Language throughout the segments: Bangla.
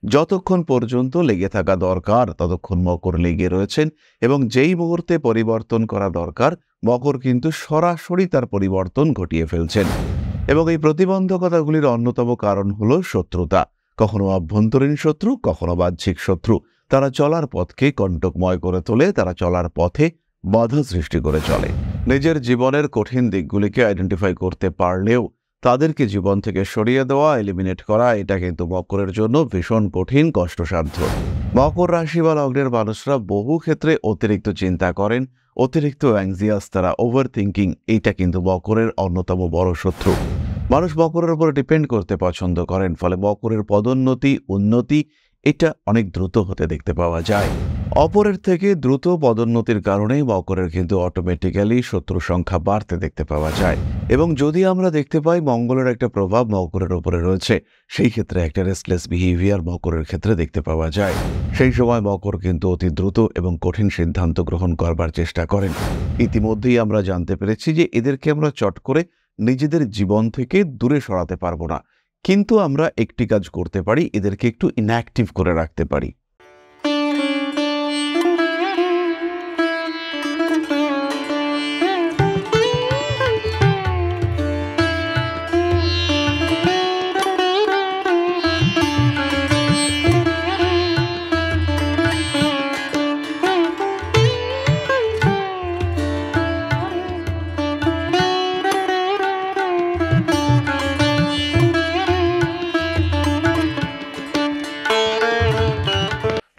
যতক্ষণ পর্যন্ত লেগে থাকা দরকার ততক্ষণ মকর লেগে রয়েছেন এবং যেই মুহূর্তে পরিবর্তন করা দরকার মকর কিন্তু সরাসরি তার পরিবর্তন ঘটিয়ে ফেলছেন। এবং এই প্রতিবন্ধকতাগুলির অন্যতম কারণ হল শত্রুতা, কখনো অভ্যন্তরীণ শত্রু, কখনো বাহ্যিক শত্রু। তারা চলার পথকে কণ্টকময় করে তোলে, তারা চলার পথে বাধা সৃষ্টি করে চলে। নিজের জীবনের কঠিন দিকগুলিকে আইডেন্টিফাই করতে পারলেও তাদেরকে জীবন থেকে সরিয়ে দেওয়া, এলিমিনেট করা, এটা কিন্তু মকরের জন্য ভীষণ কঠিন, কষ্টসাধ্য। মকর রাশি বা লগ্নের মানুষরা বহু ক্ষেত্রে অতিরিক্ত চিন্তা করেন, অতিরিক্ত অ্যাংজিয়াস, তারা ওভার থিঙ্কিং, এইটা কিন্তু মকরের অন্যতম বড় শত্রু। মানুষ মকরের উপর ডিপেন্ড করতে পছন্দ করেন, ফলে মকরের পদোন্নতি, উন্নতি এটা অনেক দ্রুত হতে দেখতে পাওয়া যায়। অপরের থেকে দ্রুত পদোন্নতির কারণেই মকরের কিন্তু অটোমেটিক্যালি শত্রু সংখ্যা বাড়তে দেখতে পাওয়া যায়। এবং যদি আমরা দেখতে পাই মঙ্গলের একটা প্রভাব মকরের উপরে রয়েছে, সেই ক্ষেত্রে একটা রেস্টলেস বিহেভিয়ার মকরের ক্ষেত্রে দেখতে পাওয়া যায়। সেই সময় মকর কিন্তু অতি দ্রুত এবং কঠিন সিদ্ধান্ত গ্রহণ করবার চেষ্টা করেন। ইতিমধ্যেই আমরা জানতে পেরেছি যে এদেরকে আমরা চট করে নিজেদের জীবন থেকে দূরে সরাতে পারবো না, কিন্তু আমরা একটি কাজ করতে পারি, এদেরকে একটু ইনঅ্যাক্টিভ করে রাখতে পারি।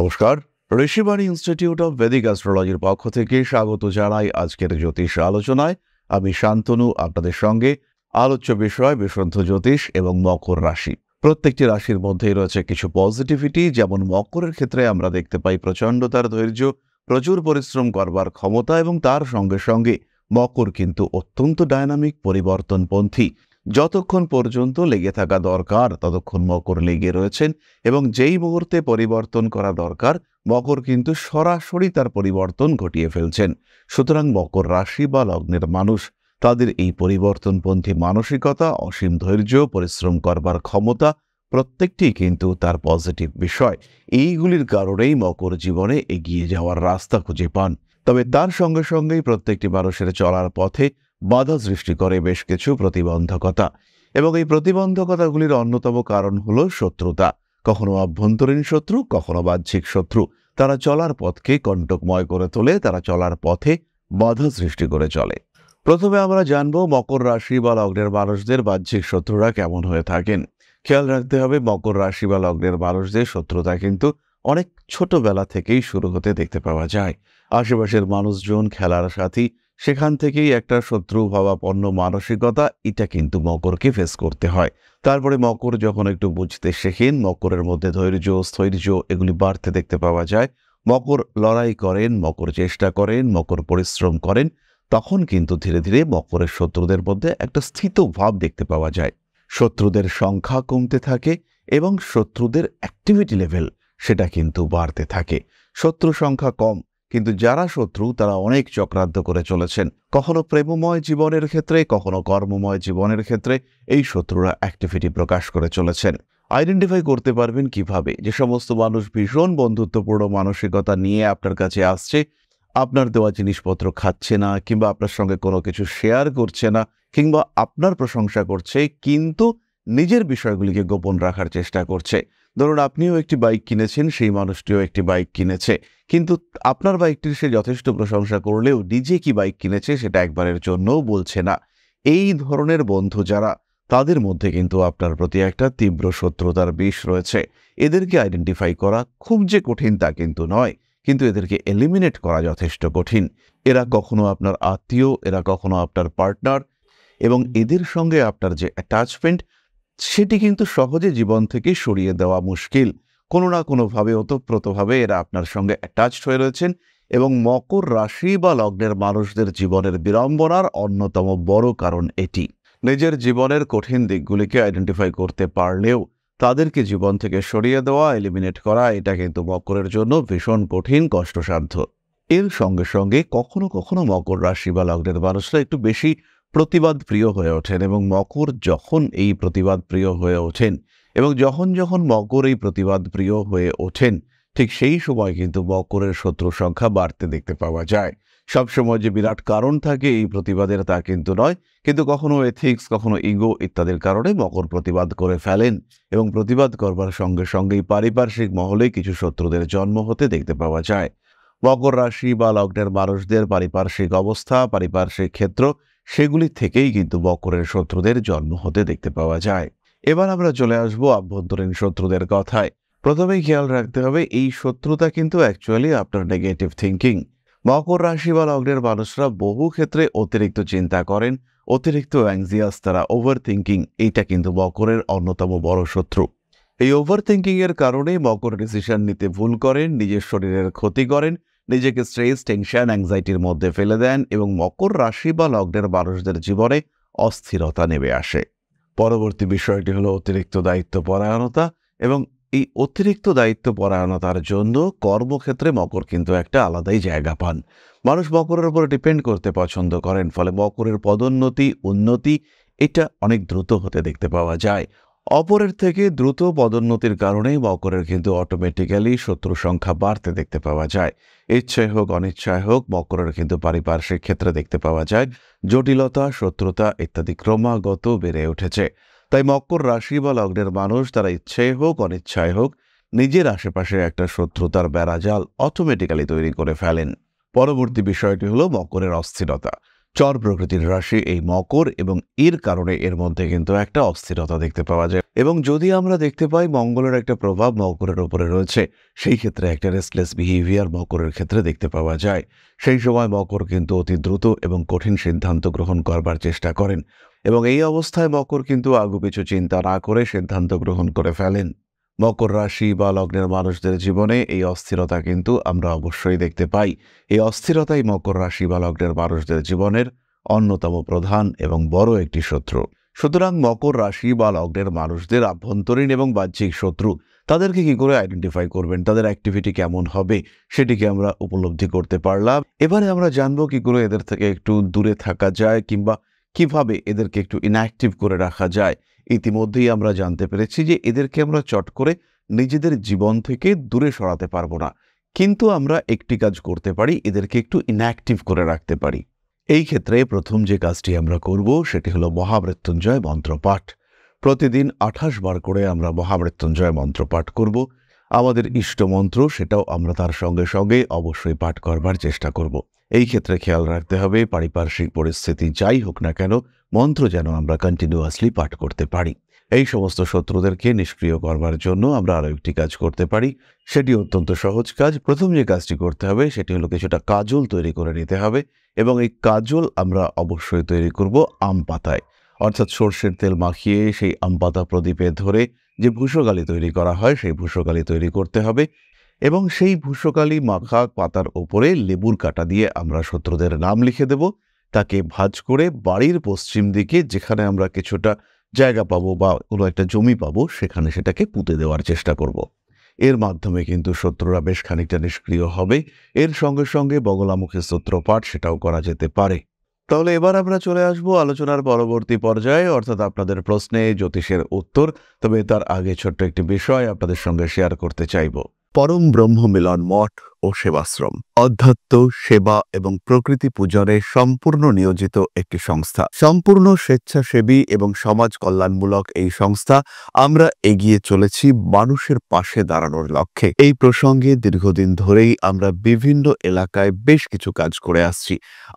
নমস্কার, ঋষিবাণী ইনস্টিটিউট অব ভেদিক অ্যাস্ট্রোলজির পক্ষ থেকে স্বাগত জানাই আজকের জ্যোতিষ আলোচনায়। আমি শান্তনু, আপনাদের সঙ্গে। আলোচ্য বিষয় বিশুদ্ধ জ্যোতিষ এবং মকর রাশি। প্রত্যেকটি রাশির মধ্যেই রয়েছে কিছু পজিটিভিটি। যেমন মকরের ক্ষেত্রে আমরা দেখতে পাই প্রচণ্ডতার ধৈর্য, প্রচুর পরিশ্রম করবার ক্ষমতা, এবং তার সঙ্গে সঙ্গে মকর কিন্তু অত্যন্ত ডায়নামিক, পরিবর্তনপন্থী। যতক্ষণ পর্যন্ত লেগে থাকা দরকার ততক্ষণ মকর লেগে রয়েছেন এবং যেই মুহূর্তে পরিবর্তন করা দরকার মকর কিন্তু সরাসরি তার পরিবর্তন ঘটিয়ে ফেলছেন। সুতরাং মকর রাশি বা লগ্নের মানুষ, তাদের এই পরিবর্তনপন্থী মানসিকতা, অসীম ধৈর্য, পরিশ্রম করবার ক্ষমতা প্রত্যেকটি কিন্তু তার পজিটিভ বিষয়। এইগুলির কারণেই মকর জীবনে এগিয়ে যাওয়ার রাস্তা খুঁজে পান। তবে তার সঙ্গে সঙ্গেই প্রত্যেকটি মানুষের চলার পথে বাধা সৃষ্টি করে বেশ কিছু প্রতিবন্ধকতা, এবং এই প্রতিবন্ধকতাগুলির অন্যতম কারণ হল শত্রুতা, কখনো অভ্যন্তরীণ শত্রু, কখনো বাহ্যিক শত্রু। তারা চলার পথকে কণ্টকময় করে তোলে, তারা চলার পথে বাধা সৃষ্টি করে চলে। প্রথমে আমরা জানব মকর রাশি বা লগ্নের মানুষদের বাহ্যিক শত্রুরা কেমন হয়ে থাকেন। খেয়াল রাখতে হবে মকর রাশি বা লগ্নের মানুষদের শত্রুতা কিন্তু অনেক ছোটবেলা থেকেই শুরু হতে দেখতে পাওয়া যায়। আশেপাশের মানুষজন, খেলার সাথী, সেখান থেকেই একটা শত্রু ভাবাপন্ন মানসিকতা, এটা কিন্তু মকরকে ফেস করতে হয়। তারপরে মকর যখন একটু বুঝতে শেখেন, মকরের মধ্যে ধৈর্য, স্থৈর্য এগুলি বাড়তে দেখতে পাওয়া যায়। মকর লড়াই করেন, মকর চেষ্টা করেন, মকর পরিশ্রম করেন। তখন কিন্তু ধীরে ধীরে মকরের শত্রুদের মধ্যে একটা স্থিত ভাব দেখতে পাওয়া যায়। শত্রুদের সংখ্যা কমতে থাকে এবং শত্রুদের অ্যাক্টিভিটি লেভেল সেটা কিন্তু বাড়তে থাকে। শত্রু সংখ্যা কম, কিন্তু যারা শত্রু তারা অনেক চক্রান্ত করে চলেছেন। কখনো প্রেমময় জীবনের ক্ষেত্রে, কখনো কর্মময় জীবনের ক্ষেত্রে এই শত্রুরা অ্যাক্টিভিটি প্রকাশ করে চলেছেন। আইডেন্টিফাই করতে পারবেন কিভাবে? যে সমস্ত মানুষ ভীষণ বন্ধুত্বপূর্ণ মানসিকতা নিয়ে আপনার কাছে আসছে, আপনার দেওয়া জিনিসপত্র খাচ্ছে না, কিংবা আপনার সঙ্গে কোনো কিছু শেয়ার করছে না, কিংবা আপনার প্রশংসা করছে কিন্তু নিজের বিষয়গুলিকে গোপন রাখার চেষ্টা করছে। ধরুন আপনিও একটি বাইক কিনেছেন, সেই মানুষটিও একটি বাইক কিনেছে, কিন্তু আপনার বাইকটির সে যথেষ্ট প্রশংসা করলেও নিজে কি বাইক কিনেছে সেটা একবারের জন্যও বলছে না। এই ধরনের বন্ধু যারা, তাদের মধ্যে কিন্তু আপনার প্রতি একটা তীব্র শত্রুতার বিষ রয়েছে। এদেরকে আইডেন্টিফাই করা খুব যে কঠিন তা কিন্তু নয়, কিন্তু এদেরকে এলিমিনেট করা যথেষ্ট কঠিন। এরা কখনো আপনার আত্মীয়, এরা কখনো আপনার পার্টনার, এবং এদের সঙ্গে আপনার যে অ্যাটাচমেন্ট সেটি কিন্তু সহজে জীবন থেকে সরিয়ে দেওয়া মুশকিল। কোনো না কোনোভাবে, ওতপ্রোতভাবে এরা আপনার সঙ্গে অ্যাটাচড হয়ে রয়েছেন, এবং মকর রাশি বা লগ্নের মানুষদের জীবনের বিড়ম্বনার অন্যতম বড় কারণ এটি। নিজের জীবনের কঠিন দিকগুলিকে আইডেন্টিফাই করতে পারলেও তাদেরকে জীবন থেকে সরিয়ে দেওয়া, এলিমিনেট করা, এটা কিন্তু মকরের জন্য ভীষণ কঠিন, কষ্টসাধ্য। এর সঙ্গে সঙ্গে কখনো কখনো মকর রাশি বা লগ্নের মানুষরা একটু বেশি প্রতিবাদ প্রিয় হয়ে ওঠেন, এবং মকর যখন এই প্রতিবাদ প্রিয় হয়ে ওঠেন এবং যখন যখন মকর এই প্রতিবাদ প্রিয় হয়ে ওঠেন, ঠিক সেই সময় কিন্তু মকরের শত্রু সংখ্যা বাড়তে দেখতে পাওয়া যায়। সবসময় যে বিরাট কারণ থাকে এই প্রতিবাদের তা কিন্তু নয়, কিন্তু কখনো এথিক্স, কখনো ইগো ইত্যাদির কারণে মকর প্রতিবাদ করে ফেলেন এবং প্রতিবাদ করবার সঙ্গে সঙ্গেই পারিপার্শ্বিক মহলে কিছু শত্রুদের জন্ম হতে দেখতে পাওয়া যায়। মকর রাশি বা লগ্নের মানুষদের পারিপার্শ্বিক অবস্থা, পারিপার্শ্বিক ক্ষেত্র, সেগুলি থেকেই কিন্তু মকরের শত্রুদের জন্ম হতে দেখতে পাওয়া যায়। এবার আমরা চলে আসব আভ্যন্তরীণ শত্রুদের কথায়। প্রথমেই খেয়াল রাখতে হবে এই শত্রুতা কিন্তু অ্যাকচুয়ালি আপনার নেগেটিভ থিঙ্কিং। মকর রাশি বা লগ্নের মানুষরা বহু ক্ষেত্রে অতিরিক্ত চিন্তা করেন, অতিরিক্ত অ্যাংজিয়াস, তারা ওভার থিঙ্কিং, এইটা কিন্তু মকরের অন্যতম বড় শত্রু। এই ওভার থিঙ্কিং এর কারণে মকর ডিসিশন নিতে ভুল করেন, নিজের শরীরের ক্ষতি করেন, নিজেকে স্ট্রেস, টেনশন, অ্যাংজাইটির মধ্যে ফেলে দেন এবং মকর রাশি বা লগ্নের মানুষদের জীবনে অস্থিরতা নেমে আসে। পরবর্তী বিষয়টি হলো অতিরিক্ত দায়িত্ব পরায়ণতা, এবং এই অতিরিক্ত দায়িত্ব পরায়ণতার জন্য কর্মক্ষেত্রে মকর কিন্তু একটা আলাদাই জায়গা পান। মানুষ মকরের উপরে ডিপেন্ড করতে পছন্দ করেন, ফলে মকরের পদোন্নতি, উন্নতি এটা অনেক দ্রুত হতে দেখতে পাওয়া যায়। অপরের থেকে দ্রুত পদোন্নতির কারণে মকরের কিন্তু অটোমেটিক্যালি শত্রু সংখ্যা বাড়তে দেখতে পাওয়া যায়। ইচ্ছায় হোক অনিচ্ছায় হোক মকরের কিন্তু পারিপার্শ্বিক ক্ষেত্রে দেখতে পাওয়া যায় জটিলতা, শত্রুতা ইত্যাদি ক্রমাগত বেড়ে উঠেছে। তাই মকর রাশি বা লগ্নের মানুষ তারা ইচ্ছায় হোক অনিচ্ছায় হোক নিজের আশেপাশে একটা শত্রুতার বেড়াজাল অটোমেটিক্যালি তৈরি করে ফেলেন। পরবর্তী বিষয়টি হলো মকরের অস্থিরতা। চর প্রকৃতির রাশি এই মকর, এবং এর কারণে এর মধ্যে কিন্তু একটা অস্থিরতা দেখতে পাওয়া যায়। এবং যদি আমরা দেখতে পাই মঙ্গলের একটা প্রভাব মকরের উপরে রয়েছে, সেই ক্ষেত্রে একটা রেস্টলেস বিহেভিয়ার মকরের ক্ষেত্রে দেখতে পাওয়া যায়। সেই সময় মকর কিন্তু অতি দ্রুত এবং কঠিন সিদ্ধান্ত গ্রহণ করবার চেষ্টা করেন, এবং এই অবস্থায় মকর কিন্তু আগুপিছু চিন্তা না করে সিদ্ধান্ত গ্রহণ করে ফেলেন। মকর রাশি বা লগ্নের মানুষদের জীবনে এই অস্থিরতা কিন্তু আমরা অবশ্যই দেখতে পাই। এই অস্থিরতাই মকর রাশি বা লগ্নের মানুষদের জীবনের অন্যতম প্রধান এবং বড় একটি শত্রু। সুতরাং মকর রাশি বা লগ্নের মানুষদের আভ্যন্তরীণ এবং বাহ্যিক শত্রু, তাদেরকে কি করে আইডেন্টিফাই করবেন, তাদের অ্যাক্টিভিটি কেমন হবে সেটিকে আমরা উপলব্ধি করতে পারলাম। এবারে আমরা জানবো কি করে এদের থেকে একটু দূরে থাকা যায়, কিংবা কিভাবে এদেরকে একটু ইনঅ্যাক্টিভ করে রাখা যায়। ইতিমধ্যেই আমরা জানতে পেরেছি যে এদেরকে আমরা চট করে নিজেদের জীবন থেকে দূরে সরাতে পারবো না, কিন্তু আমরা একটি কাজ করতে পারি, এদেরকে একটু ইনঅ্যাক্টিভ করে রাখতে পারি। এই ক্ষেত্রে প্রথম যে কাজটি আমরা করব সেটি হলো মহামৃত্যুঞ্জয় মন্ত্রপাঠ। প্রতিদিন 28 বার করে আমরা মহামৃত্যুঞ্জয় মন্ত্রপাঠ করব। আমাদের ইষ্ট মন্ত্র সেটাও আমরা তার সঙ্গে সঙ্গে অবশ্যই পাঠ করবার চেষ্টা করব। এই ক্ষেত্রে খেয়াল রাখতে হবে পারিপার্শ্বিক পরিস্থিতি যাই হোক না কেন মন্ত্র যেন আমরা কন্টিনিউয়াসলি পাঠ করতে পারি। এই সমস্ত শত্রুদেরকে নিষ্ক্রিয় করবার জন্য আমরা আরও একটি কাজ করতে পারি, সেটি অত্যন্ত সহজ কাজ। প্রথম যে কাজটি করতে হবে সেটি হলো কিছুটা কাজল তৈরি করে নিতে হবে, এবং এই কাজল আমরা অবশ্যই তৈরি করব আম পাতায়, অর্থাৎ সর্ষের তেল মাখিয়ে সেই আম পাতা প্রদীপে ধরে যে ভূষকালি তৈরি করা হয় সেই ভূষকালি তৈরি করতে হবে, এবং সেই ভূষকালি মাখা পাতার ওপরে লেবুর কাটা দিয়ে আমরা শত্রুদের নাম লিখে দেব। তাকে ভাঁজ করে বাড়ির পশ্চিম দিকে যেখানে আমরা কিছুটা জায়গা পাবো বা কোনো একটা জমি পাবো সেখানে সেটাকে পুঁতে দেওয়ার চেষ্টা করব। এর মাধ্যমে কিন্তু শত্রুরা বেশ খানিকটা নিষ্ক্রিয় হবে। এর সঙ্গে সঙ্গে বগলামুখী স্তোত্র পাঠ সেটাও করা যেতে পারে। তাহলে এবার আমরা চলে আসবো আলোচনার পরবর্তী পর্যায়ে, অর্থাৎ আপনাদের প্রশ্নে জ্যোতিষের উত্তর। তবে তার আগে ছোট্ট একটি বিষয় আপনাদের সঙ্গে শেয়ার করতে চাইব। পরম ব্রহ্ম মিলন মঠ ও সেবাশ্রম অধ্যাত্ম, সেবা এবং প্রকৃতি পূজনে সম্পূর্ণ নিয়োজিত একটি সংস্থা। সম্পূর্ণ স্বেচ্ছাসেবী এবং সমাজ কল্যাণমূলক এই সংস্থা আমরা এগিয়ে চলেছি মানুষের পাশে দাঁড়ানোর লক্ষ্যে। এই প্রসঙ্গে দীর্ঘদিন ধরেই আমরা বিভিন্ন এলাকায় বেশ কিছু কাজ করে আসছি।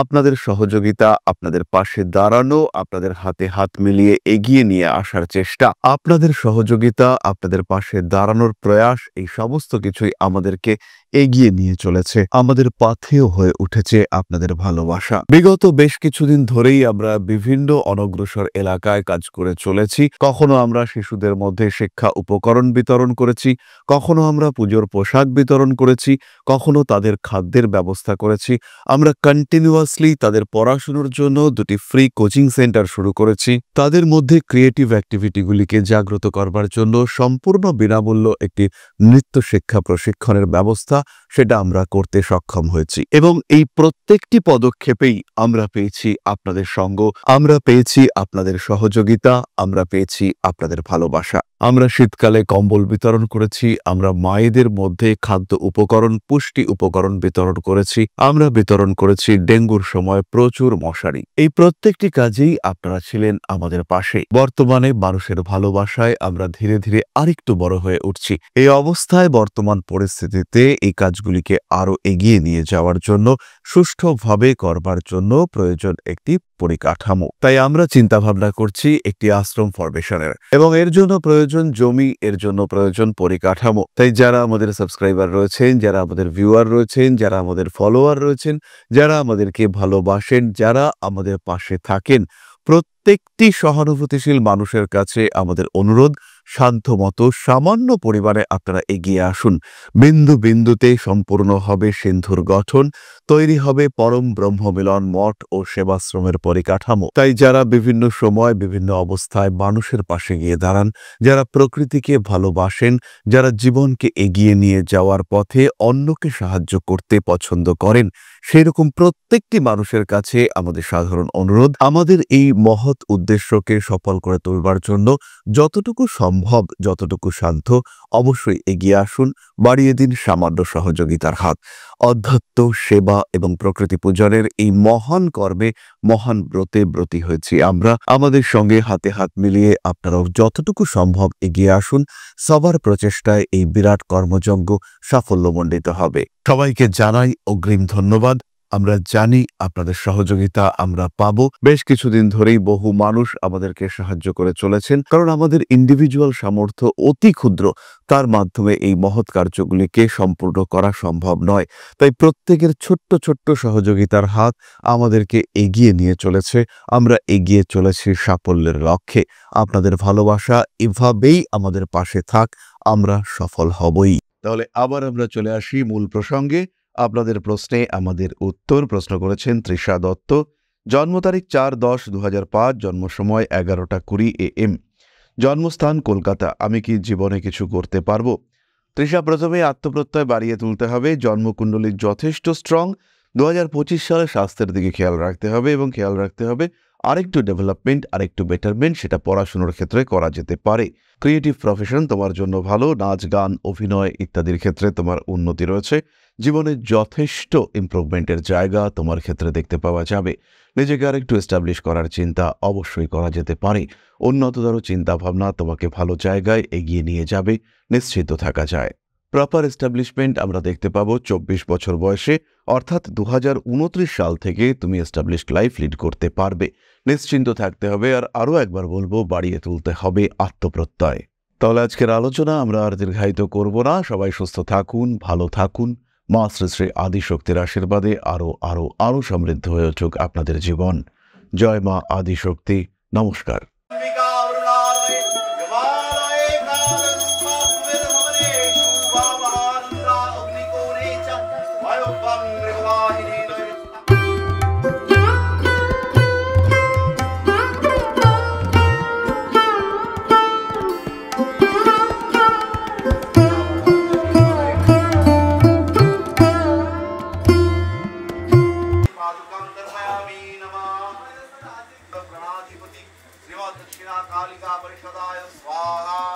আপনাদের সহযোগিতা, আপনাদের পাশে দাঁড়ানো, আপনাদের হাতে হাত মিলিয়ে এগিয়ে নিয়ে আসার চেষ্টা, আপনাদের সহযোগিতা, আপনাদের পাশে দাঁড়ানোর প্রয়াস, এই সমস্ত কিছুই আমাদেরকে এগিয়ে নিয়ে চলেছে। আমাদের পাথেয় হয়ে উঠেছে আপনাদের ভালোবাসা। বিগত বেশ কিছুদিন ধরেই আমরা বিভিন্ন অনগ্রসর এলাকায় কাজ করে চলেছি। কখনো আমরা শিশুদের মধ্যে শিক্ষা উপকরণ বিতরণ করেছি, কখনো আমরা পুজোর পোশাক বিতরণ করেছি, কখনো তাদের খাদ্যের ব্যবস্থা করেছি। আমরা কন্টিনিউয়াসলি তাদের পড়াশোনার জন্য 2টি ফ্রি কোচিং সেন্টার শুরু করেছি। তাদের মধ্যে ক্রিয়েটিভ অ্যাক্টিভিটিগুলিকে জাগ্রত করবার জন্য সম্পূর্ণ বিনামূল্য একটি নৃত্য শিক্ষা প্রশিক্ষণের ব্যবস্থা সেটা আমরা করতে সক্ষম হয়েছি এবং এই প্রত্যেকটি পদক্ষেপেই আমরা পেয়েছি আপনাদের সঙ্গ, আমরা পেয়েছি আপনাদের সহযোগিতা, আমরা পেয়েছি আপনাদের ভালোবাসা। আমরা শীতকালে কম্বল বিতরণ করেছি, আমরা মায়েদের মধ্যে খাদ্য উপকরণ, পুষ্টি উপকরণ বিতরণ করেছি, আমরা বিতরণ করেছি ডেঙ্গুর সময় প্রচুর মশারি। এই প্রত্যেকটি কাজেই আপনারা ছিলেন আমাদের পাশে। বর্তমানে মানুষের ভালোবাসায় আমরা ধীরে ধীরে আরেকটু বড় হয়ে উঠছি। এই অবস্থায় বর্তমান পরিস্থিতিতে এই কাজগুলিকে আরো এগিয়ে নিয়ে যাওয়ার জন্য, সুষ্ঠুভাবে করবার জন্য প্রয়োজন একটি পরিকাঠামো। তাই আমরা চিন্তা ভাবনা করছি একটি আশ্রম ফরমেশনের, এবং এর জন্য প্রয়োজন জমি, এর জন্য প্রয়োজন পরিকাঠামো। তাই যারা আমাদের সাবস্ক্রাইবার রয়েছেন, যারা আমাদের ভিউয়ার রয়েছেন, যারা আমাদের ফলোয়ার রয়েছেন, যারা আমাদেরকে ভালোবাসেন, যারা আমাদের পাশে থাকেন, প্রত্যেকটি সহানুভূতিশীল মানুষের কাছে আমাদের অনুরোধ, সাধ্যমতো সামান্য পরিমাণে আপনারা এগিয়ে আসুন। বিন্দু বিন্দুতে সম্পূর্ণ হবে সিন্ধুর গঠন, তৈরি হবে পরম ব্রহ্মমিলন মঠ ও সেবাশ্রমের পরিকাঠামো। তাই যারা বিভিন্ন সময় বিভিন্ন অবস্থায় মানুষের পাশে গিয়ে দাঁড়ান, যারা প্রকৃতিকে ভালোবাসেন, যারা জীবনকে এগিয়ে নিয়ে যাওয়ার পথে অন্যকে সাহায্য করতে পছন্দ করেন, সেরকম প্রত্যেকটি মানুষের কাছে আমাদের সাধারণ অনুরোধ, আমাদের এই মহৎ উদ্দেশ্যকে সফল করে তুলবার জন্য যতটুকু সম্ভব, যতটুকু সাধ্য, অবশ্যই এগিয়ে আসুন, বাড়িয়ে দিন সামান্য সহযোগিতার হাত। অধ্যাত্ম, সেবা এবং প্রকৃতি পূজনের এই মহান কর্মে, মহান ব্রতে ব্রতী হয়েছি আমরা। আমাদের সঙ্গে হাতে হাত মিলিয়ে আপনারাও যতটুকু সম্ভব এগিয়ে আসুন। সবার প্রচেষ্টায় এই বিরাট কর্মযজ্ঞ সাফল্যমণ্ডিত হবে। সবাইকে জানাই অগ্রিম ধন্যবাদ। আমরা জানি আপনাদের সহযোগিতা আমরা পাবো। বেশ কিছুদিন ধরেই বহু মানুষ আমাদেরকে সাহায্য করে চলেছেন, কারণ আমাদের ইন্ডিভিজুয়াল সামর্থ্য অতি ক্ষুদ্র, তার মাধ্যমে এই মহৎ কার্যগুলিকে সম্পূর্ণ করা সম্ভব নয়। তাই প্রত্যেকের ছোট্ট ছোট্ট সহযোগিতার হাত আমাদেরকে এগিয়ে নিয়ে চলেছে। আমরা এগিয়ে চলেছি সাফল্যের লক্ষ্যে। আপনাদের ভালোবাসা এভাবেই আমাদের পাশে থাক, আমরা সফল হবই। তাহলে আবার আমরা চলে আসি মূল প্রসঙ্গে। আপনাদের প্রশ্নে আমাদের উত্তর প্রশ্ন করেছেন তৃষা দত্ত। জন্ম তারিখ 4-10-2005, জন্ম সময় 11:20 AM, জন্মস্থান কলকাতা। আমি কি জীবনে কিছু করতে পারবো? তৃষা, প্রথমে আত্মপ্রত্যয় বাড়িয়ে তুলতে হবে। জন্মকুণ্ডলী যথেষ্ট স্ট্রং। 2025 সালে স্বাস্থ্যের দিকে খেয়াল রাখতে হবে, এবং খেয়াল রাখতে হবে আরেকটু ডেভেলপমেন্ট, আরেকটু বেটারমেন্ট, সেটা পড়াশুনোর ক্ষেত্রে করা যেতে পারে। ক্রিয়েটিভ প্রফেশন তোমার জন্য ভালো, নাচ, গান, অভিনয় ইত্যাদির ক্ষেত্রে তোমার উন্নতি রয়েছে। জীবনে যথেষ্ট ইমপ্রুভমেন্টের জায়গা তোমার ক্ষেত্রে দেখতে পাওয়া যাবে। নিজেকে আরেকটু এস্টাবলিশ করার চিন্তা অবশ্যই করা যেতে পারে। উন্নততর চিন্তাভাবনা তোমাকে ভালো জায়গায় এগিয়ে নিয়ে যাবে, নিশ্চিত থাকা যায়। প্রপার এস্টাবলিশমেন্ট আমরা দেখতে পাবো 24 বছর বয়সে, অর্থাৎ 2029 সাল থেকে তুমি এস্টাবলিশড লাইফ লিড করতে পারবে। নিশ্চিন্ত থাকতে হবে। আর আরও একবার বলবো, বাড়িয়ে তুলতে হবে আত্মপ্রত্যয়। তাহলে আজকের আলোচনা আমরা আর দীর্ঘায়িত করব না। সবাই সুস্থ থাকুন, ভালো থাকুন। মা শ্রী শ্রী আদিশক্তির আশীর্বাদে আরও আরও আরও সমৃদ্ধ হয়ে উঠুক আপনাদের জীবন। জয় মা আদিশক্তি। নমস্কার। दक्षिणा कालिका परिषदाय स्वाहा।